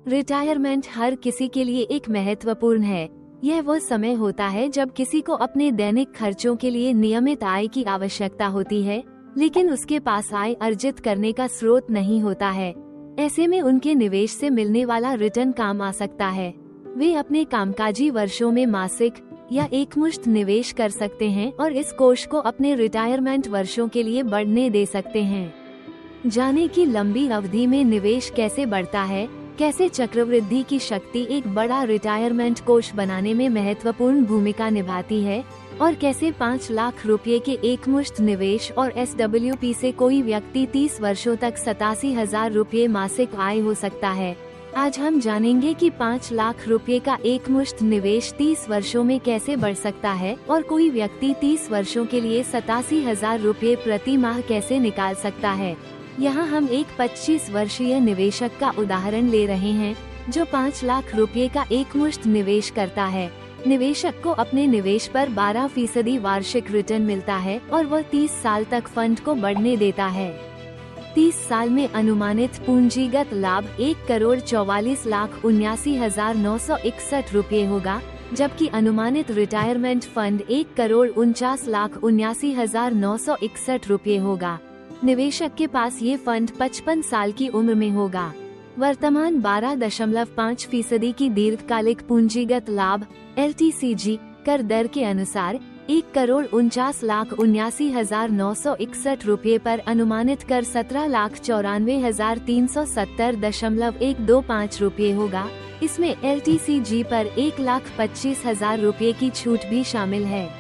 Retirement हर किसी के लिए एक महत्वपूर्ण है। यह वो समय होता है जब किसी को अपने दैनिक खर्चों के लिए नियमित आय की आवश्यकता होती है, लेकिन उसके पास आय अर्जित करने का स्रोत नहीं होता है। ऐसे में उनके निवेश से मिलने वाला रिटर्न काम आ सकता है। वे अपने कामकाजी वर्षों में मासिक या एकमुश्त निवेश कर सकते हैं और इस कोष को अपने रिटायरमेंट वर्षों के लिए बढ़ने दे सकते हैं। जाने की लंबी अवधि में निवेश कैसे बढ़ता है, कैसे चक्रवृद्धि की शक्ति एक बड़ा रिटायरमेंट कोष बनाने में महत्वपूर्ण भूमिका निभाती है, और कैसे 5 लाख रुपए के एकमुश्त निवेश और SWP से कोई व्यक्ति 30 वर्षों तक 87,000 रुपए मासिक आय हो सकता है। आज हम जानेंगे कि 5 लाख रुपए का एकमुश्त निवेश 30 वर्षों में कैसे बढ़ सकता है और कोई व्यक्ति 30 वर्षों के लिए 87,000 रुपए प्रति माह कैसे निकाल सकता है। यहाँ हम एक 25 वर्षीय निवेशक का उदाहरण ले रहे हैं जो 5 लाख रुपए का एकमुश्त निवेश करता है। निवेशक को अपने निवेश पर 12% वार्षिक रिटर्न मिलता है और वह 30 साल तक फंड को बढ़ने देता है। 30 साल में अनुमानित पूंजीगत लाभ 1,44,79,961 रुपए होगा, जबकि अनुमानित रिटायरमेंट फंड 1,49,79,961 रुपए होगा। निवेशक के पास ये फंड 55 साल की उम्र में होगा। वर्तमान 12.5% की दीर्घकालिक पूंजीगत लाभ LTCG कर दर के अनुसार 1,49,79,961 रुपए पर अनुमानित कर 17,94,370.125 रुपए होगा। इसमें LTCG पर 1,25,000 रुपए की छूट भी शामिल है।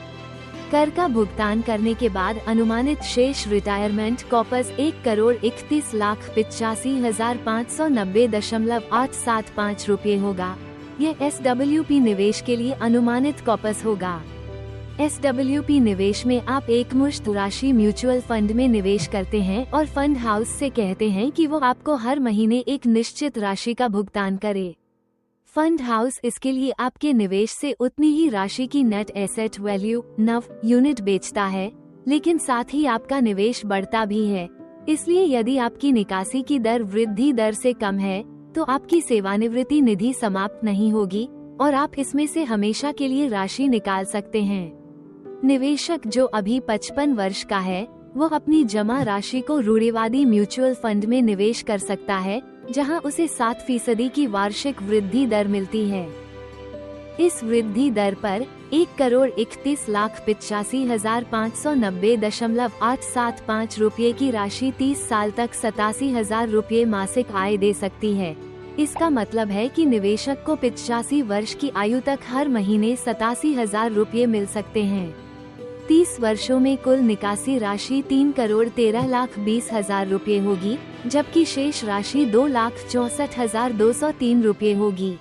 कर का भुगतान करने के बाद अनुमानित शेष रिटायरमेंट कॉपस 1,31,85,590.875 रुपए होगा। यह SWP निवेश के लिए अनुमानित कॉपस होगा। SWP निवेश में आप एकमुश्त राशि म्यूचुअल फंड में निवेश करते हैं और फंड हाउस से कहते हैं कि वो आपको हर महीने एक निश्चित राशि का भुगतान करे। फंड हाउस इसके लिए आपके निवेश से उतनी ही राशि की net asset value NAV unit बेचता है, लेकिन साथ ही आपका निवेश बढ़ता भी है। इसलिए यदि आपकी निकासी की दर वृद्धि दर से कम है तो आपकी सेवानिवृत्ति निधि समाप्त नहीं होगी और आप इसमें से हमेशा के लिए राशि निकाल सकते हैं। निवेशक जो अभी 55 वर्ष का है वो अपनी जमा राशि को रूढ़िवादी म्यूचुअल फंड में निवेश कर सकता है, जहां उसे 7% की वार्षिक वृद्धि दर मिलती है। इस वृद्धि दर पर 1,31,85,590.875 रुपए की राशि 30 साल तक 87,000 रुपए मासिक आय दे सकती है। इसका मतलब है कि निवेशक को 85 वर्ष की आयु तक हर महीने 87,000 रुपए मिल सकते हैं। 30 वर्षों में कुल निकासी राशि 3,13,20,000 रुपए होगी, जबकि शेष राशि 2,64,203 रुपए होगी।